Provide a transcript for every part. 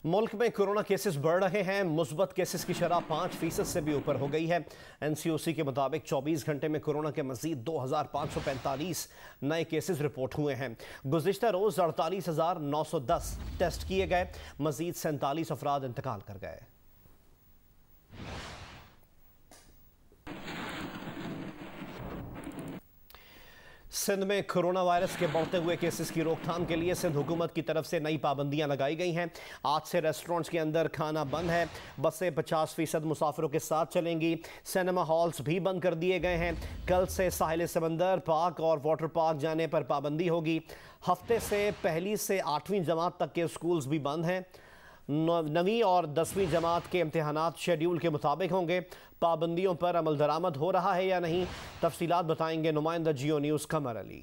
मुल्क में corona cases बढ़ रहे हैं। मुस्बत केसेस की शरह 5% से भी ऊपर हो गई है। NCOC के मुताबिक 24 घंटे में कोरोना के मजीद 2545 नए केसेस रिपोर्ट हुए हैं। गुज़िश्ता रोज 48,910 टेस्ट किए गए। मजीद 47 अफराद इंतकाल कर गए। सिंध में कोरोना वायरस के बढ़ते हुए केसेस की रोकथाम के लिए सिंध हुकूमत की तरफ से नई पाबंदियां लगाई गई हैं। आज से रेस्टोरेंट्स के अंदर खाना बंद है। बसें 50% मुसाफिरों के साथ चलेंगी। सिनेमा हॉल्स भी बंद कर दिए गए हैं। कल से साहिल समंदर, पार्क और वाटर पार्क जाने पर पाबंदी होगी। हफ्ते से पहली से 8वीं जमात तक के स्कूल्स भी बंद हैं। 9वीं और 10वीं जमात के इम्तहानात शेड्यूल के मुताबिक होंगे। पाबंदियों पर अमल दरामद हो रहा है या नहीं, तफसीलात बताएंगे नुमाइंदा जियो न्यूज़ कमर अली।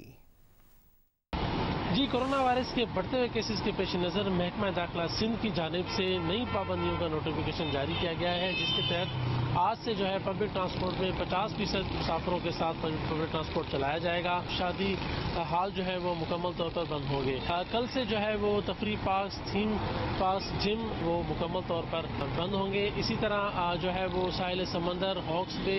जी, कोरोना वायरस के बढ़ते हुए केसेस के पेश नज़र महकमा दाखिला सिंध की जानिब से नई पाबंदियों का नोटिफिकेशन जारी किया गया है, जिसके तहत आज से जो है पब्लिक ट्रांसपोर्ट में 50% मुसाफिरों के साथ पब्लिक ट्रांसपोर्ट चलाया जाएगा। शादी हाल जो है वो मुकम्मल तौर पर बंद होंगे। कल से जो है वो तफरी पार्क, थीम पार्क, जिम वो मुकम्मल तौर पर बंद होंगे। इसी तरह जो है वो साहिल समंदर, हॉक्स बे,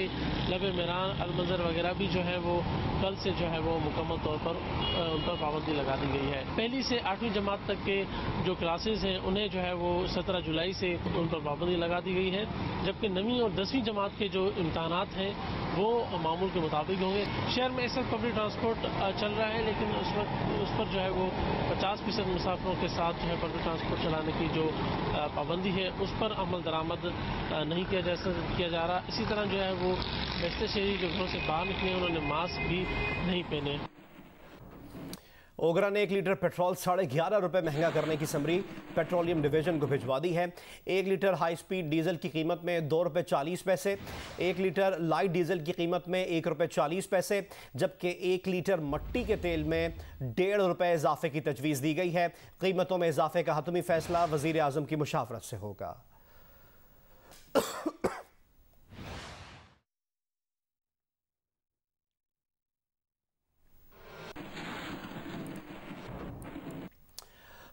लबे मेरान, अलमंजर वगैरह भी जो है वो कल से जो है वो मुकम्मल तौर पर उन पर पाबंदी लगा दी गई है। पहली से 8वीं जमात तक के जो क्लासेस हैं उन्हें जो है वो 17 जुलाई से उन पर पाबंदी लगा दी गई है, जबकि 9वीं और 10वीं जमात के जो इम्तहानात हैं वो मामूल के मुताबिक होंगे। शहर में इस वक्त पब्लिक ट्रांसपोर्ट चल रहा है, लेकिन उस पर जो है वो 50% मुसाफिरों के साथ जो है पब्लिक ट्रांसपोर्ट चलाने की जो पाबंदी है उस पर अमल दरामद नहीं किया जा रहा। इसी तरह जो है वो ऐसे शहरी जो घरों से बाहर निकले उन्होंने मास्क भी नहीं पहने। ओगरा ने 1 लीटर पेट्रोल 11.5 रुपये महंगा करने की समरी पेट्रोलियम डिवीजन को भिजवा दी है। 1 लीटर हाई स्पीड डीजल की कीमत में 2 रुपये 40 पैसे, 1 लीटर लाइट डीजल की कीमत में 1 रुपये 40 पैसे, जबकि 1 लीटर मट्टी के तेल में 1.5 रुपये इजाफे की तजवीज़ दी गई है। कीमतों में इजाफे का हतमी फैसला वज़ीर आज़म की मुशावरत से होगा।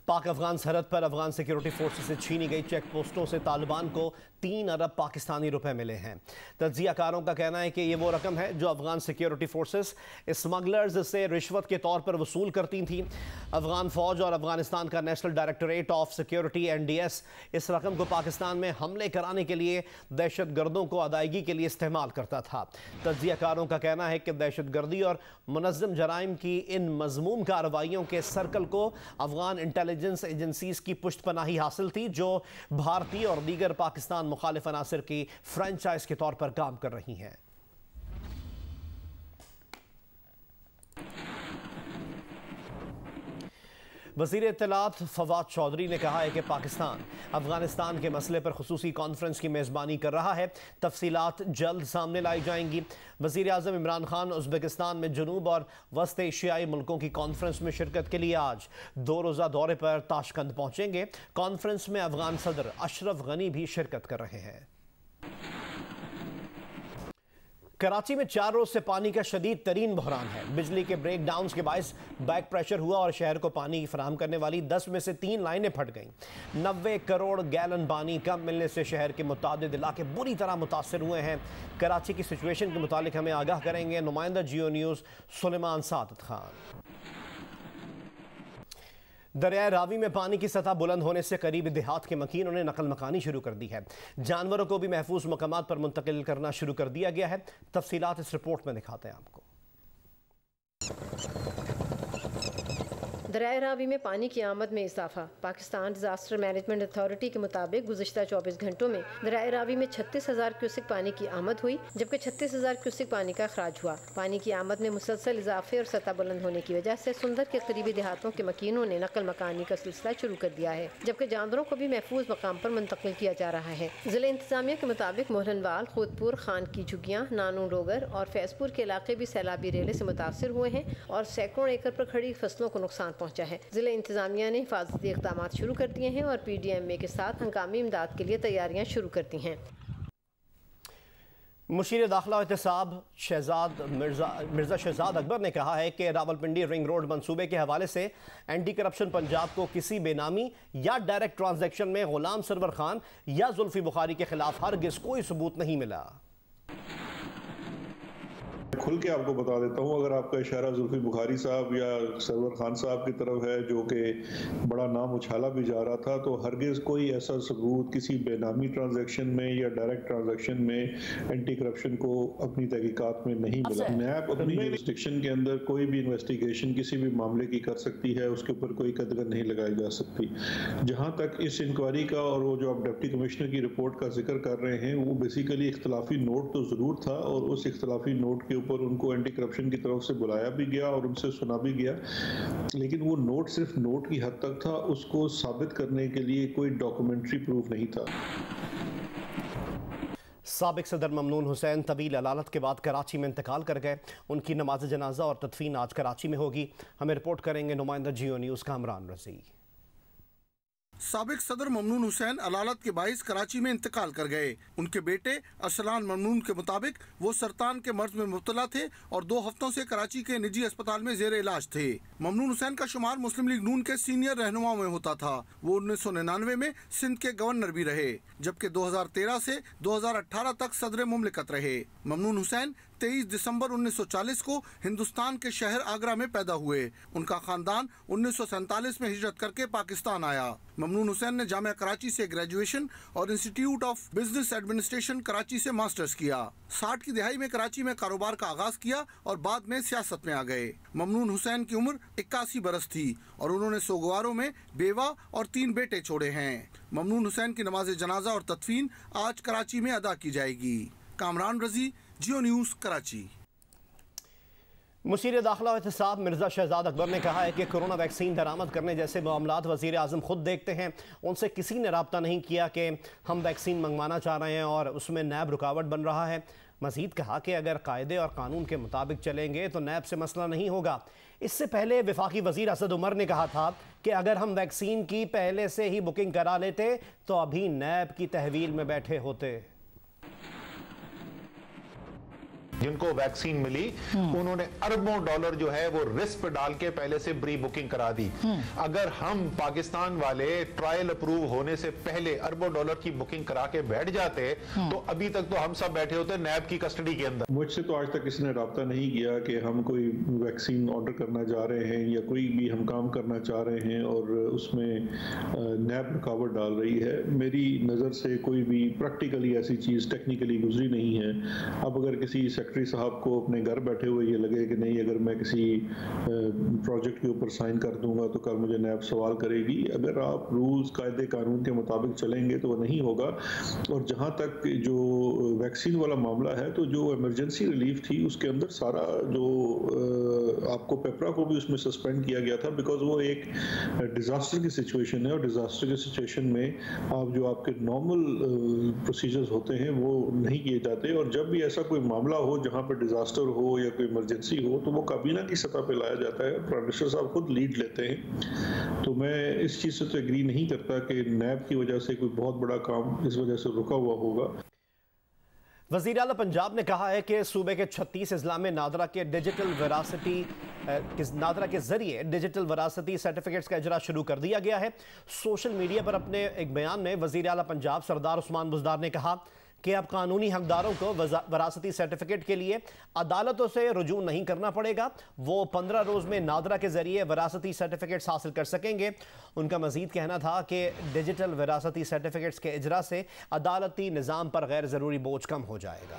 पाक अफगान सरहद पर अफगान सिक्योरिटी फोर्सेस से छीनी गई चेक पोस्टों से तालिबान को 3 अरब पाकिस्तानी रुपए मिले हैं। तज्जियाकारों का कहना है कि ये वो रकम है जो अफगान सिक्योरिटी फोर्सेस स्मगलर्स से रिश्वत के तौर पर वसूल करती थीं। अफगान फौज और अफगानिस्तान का national directorate of security NDS इस रकम को पाकिस्तान में हमले कराने के लिए दहशत गर्दों को अदायगी के लिए इस्तेमाल करता था। तज्जियाकारों का कहना है कि दहशत गर्दी और मुनज़्ज़म जराइम की इन मज़मूम कार्रवाइयों के सर्कल को अफगान इंटेलिजेंस एजेंसीज की पुष्टपनाही हासिल थी, जो भारतीय और दीगर पाकिस्तान मुखालिफ अनासिर की फ्रेंचाइज के तौर पर काम कर रही हैं। वज़ीर इत्तलात फवाद चौधरी ने कहा है कि पाकिस्तान अफगानिस्तान के मसले पर खुसूसी कॉन्फ्रेंस की मेज़बानी कर रहा है। तफसीलात जल्द सामने लाई जाएंगी। वज़ीर आज़म इमरान खान उज़्बेकिस्तान में जनूब और वस्त एशियाई मुल्कों की कॉन्फ्रेंस में शिरकत के लिए आज 2 रोज़ा दौरे पर ताशकंद पहुँचेंगे। कॉन्फ्रेंस में अफगान सदर अशरफ गनी भी शिरकत कर रहे हैं। कराची में 4 रोज से पानी का शदीद तरीन बहरान है। बिजली के ब्रेक डाउन के बायस बैक प्रेशर हुआ और शहर को पानी फराहम करने वाली 10 में से 3 लाइनें फट गईं। 90 करोड़ गैलन पानी कम मिलने से शहर के मुतादिद इलाके बुरी तरह मुतासर हुए हैं। कराची की सिचुएशन के मुतालिक हमें आगाह करेंगे नुमाइंदा जियो न्यूज़ सुलेमान सादत खान। दरियाए रावी में पानी की सतह बुलंद होने से करीबी देहात के मकीनों ने नकल मकानी शुरू कर दी है। जानवरों को भी महफूज मकामात पर मुंतकिल करना शुरू कर दिया गया है। तफसीलात इस रिपोर्ट में दिखाते हैं आपको। दरियाए रावी में पानी की आमद में इजाफा। पाकिस्तान डिजास्टर मैनेजमेंट अथॉरिटी के मुताबिक गुज़िश्ता 24 घंटों में दरियाए रावी में 36,000 क्यूसिक पानी की आमद हुई, जबकि 36,000 क्यूसिक पानी का अखराज हुआ। पानी की आमद में मुसलसल इजाफे और सतह बुलंद होने की वजह से सुंदर के करीबी देहातों के मकीनों ने नकल मकानी का सिलसिला शुरू कर दिया है, जबकि जानवरों को भी महफूज मकाम पर मुंतकिल किया जा रहा है। जिला इंतजामिया के मुताबिक मोहनवाल, खुदपुर, खान की झुग्गियाँ, नानू डोगर और फैजपुर के इलाके भी सैलाबी रेले से मुतासर हुए हैं और सैकड़ों एकड़ पर खड़ी फसलों को नुकसान पहुँचा है। जिला इंतजामिया ने हिफाजती इक़दाम शुरू कर दिए हैं और PDMA के साथ हंगामी इमदाद के लिए तैयारियां शुरू कर दी हैं। मुशीर दाखिला एहतसाब मिर्जा शहजाद अकबर ने कहा है कि रावलपिंडी रिंग रोड मंसूबे के हवाले से एंटी करप्शन पंजाब को किसी बेनामी या डायरेक्ट ट्रांजैक्शन में गुलाम सरवर खान या जुल्फी बुखारी के खिलाफ हरगिज़ कोई सबूत नहीं मिला। खुल के आपको बता देता हूँ, अगर आपका इशारा जुल्फी बुखारी साहब या सरवर खान साहब की तरफ है जो कि बड़ा नाम उछाला भी जा रहा था, तो हरगिज़ कोई ऐसा सबूत किसी बेनामी ट्रांजैक्शन में या डायरेक्ट ट्रांजैक्शन में एंटी करप्शन को अपनी तहकीकात में नहीं मिला। नैब अपनी जुरिस्डिक्शन के अंदर कोई भी इन्वेस्टिगेशन किसी भी मामले की कर सकती है, उसके ऊपर कोई कदगन नहीं लगाई जा सकती। जहाँ तक इस इंक्वायरी का और वो जो आप डिप्टी कमिश्नर की रिपोर्ट का जिक्र कर रहे हैं, वो बेसिकली इख्तलाफी नोट तो ज़रूर था और उस इख्तलाफी नोट के ऊपर उनको एंटी करप्शन की तरफ से बुलाया भी गया और उनसे सुना भी गया, लेकिन वो नोट सिर्फ नोट की हद तक था, उसको साबित करने के लिए कोई डॉक्यूमेंट्री प्रूफ नहीं था। साबिक सदर ममनून हुसैन तवील अदालत के बाद कराची में इंतकाल कर गए। उनकी नमाज जनाजा और तदफीन आज कराची में होगी। हमें रिपोर्ट करेंगे नुमाइंदा जियो न्यूज़ का कामरान रजी। साबिक सदर ममनून हुसैन अदालत के बाइस कराची में इंतकाल कर गए। उनके बेटे अरसलान ममनून के मुताबिक वो सरतान के मर्ज में मुब्तला थे और 2 हफ्तों से कराची के निजी अस्पताल में जेर इलाज थे। ममनून हुसैन का शुमार मुस्लिम लीग नून के सीनियर रहनुमाओं में होता था। वो 1999 में सिंध के गवर्नर भी रहे, जबकि 2013 से 2018 तक सदर मुमलिकत रहे। ममनून हुसैन 23 दिसंबर 1940 को हिंदुस्तान के शहर आगरा में पैदा हुए। उनका खानदान 1947 में हिजरत करके पाकिस्तान आया। ममनून हुसैन ने जामिया कराची से ग्रेजुएशन और institute of business administration Karachi से मास्टर्स किया। 60 की दहाई में कराची में कारोबार का आगाज किया और बाद में सियासत में आ गए। ममनून हुसैन की उम्र 81 बरस थी और उन्होंने सोगवारों में बेवा और 3 बेटे छोड़े हैं। ममनून हुसैन की नमाज जनाजा और तदफीन आज कराची में अदा की जाएगी। कामरान रजी, जियो न्यूज़, कराची। मुशीर दाखिला एहतसाब मिर्जा शहजाद अकबर ने कहा है कि कोरोना वैक्सीन दरामद करने जैसे मामलात वज़ीर आज़म खुद देखते हैं। उनसे किसी ने रब्ता नहीं किया कि हम वैक्सीन मंगवाना चाह रहे हैं और उसमें नैब रुकावट बन रहा है। मज़ीद कहा कि अगर कायदे और कानून के मुताबिक चलेंगे तो नैब से मसला नहीं होगा। इससे पहले वफाकी वज़ीर असद उमर ने कहा था कि अगर हम वैक्सीन की पहले से ही बुकिंग करा लेते तो अभी नैब की तहवील में बैठे होते। जिनको वैक्सीन मिली उन्होंने अरबों डॉलर जो है वो रिस्क पे डाल के पहले से प्री बुकिंग करा दी। अगर हम पाकिस्तान वाले ट्रायल अप्रूव होने से पहले अरबों डॉलर की बुकिंग करा के बैठ जाते तो अभी तक तो हम सब बैठे होते नैब की कस्टडी के अंदर। मुझसे तो आज तक किसी ने रब्ता नहीं किया कि हम कोई वैक्सीन ऑर्डर करना चाह रहे हैं या कोई भी हम काम करना चाह रहे हैं और उसमें नैब रुकावट डाल रही है। मेरी नज़र से कोई भी प्रैक्टिकली ऐसी चीज़ टेक्निकली गुजरी नहीं है। अब अगर किसी सेक्रेटरी साहब को अपने घर बैठे हुए ये लगे कि नहीं अगर मैं किसी प्रोजेक्ट के ऊपर साइन कर दूंगा तो कल मुझे नैब सवाल करेगी, अगर आप रूल्स कायदे कानून के मुताबिक चलेंगे तो वो नहीं होगा। और जहाँ तक जो वैक्सीन वाला मामला है तो जो इमरजेंसी रिलीफ थी उसके अंदर सारा जो आपको पेपरा को भी उसमें सस्पेंड किया गया था बिकॉज वो एक डिज़ास्टर की सिचुएशन है और डिज़ास्टर की सिचुएशन में आप जो आपके नॉर्मल प्रोसीजर्स होते हैं वो नहीं किए जाते। और जब भी ऐसा कोई मामला हो जहाँ पर डिजास्टर हो या कोई इमरजेंसी हो तो वो काबीना की सतह पे लाया जाता है, प्राइम मिनिस्टर साहब खुद लीड लेते हैं। तो मैं इस चीज़ से तो एग्री नहीं करता कि नैब की वजह से कोई बहुत बड़ा काम इस वजह से रुका हुआ होगा। वज़ीर आला पंजाब ने कहा है कि सूबे के 36 अजला में नादरा के ज़रिए डिजिटल वरासती सर्टिफिकेट्स का इजरा शुरू कर दिया गया है। सोशल मीडिया पर अपने एक बयान में वज़ीर आला पंजाब सरदार उस्मान बुज़दार ने कहा कि अब कानूनी हकदारों को वरासती सर्टिफिकेट के लिए अदालतों से रुजू नहीं करना पड़ेगा। वो 15 रोज़ में नादरा के ज़रिए वरासती सर्टिफिकेट्स हासिल कर सकेंगे। उनका मज़ीद कहना था कि डिजिटल वरासती सर्टिफिकेट्स के इजरा से अदालती निज़ाम पर गैर ज़रूरी बोझ कम हो जाएगा।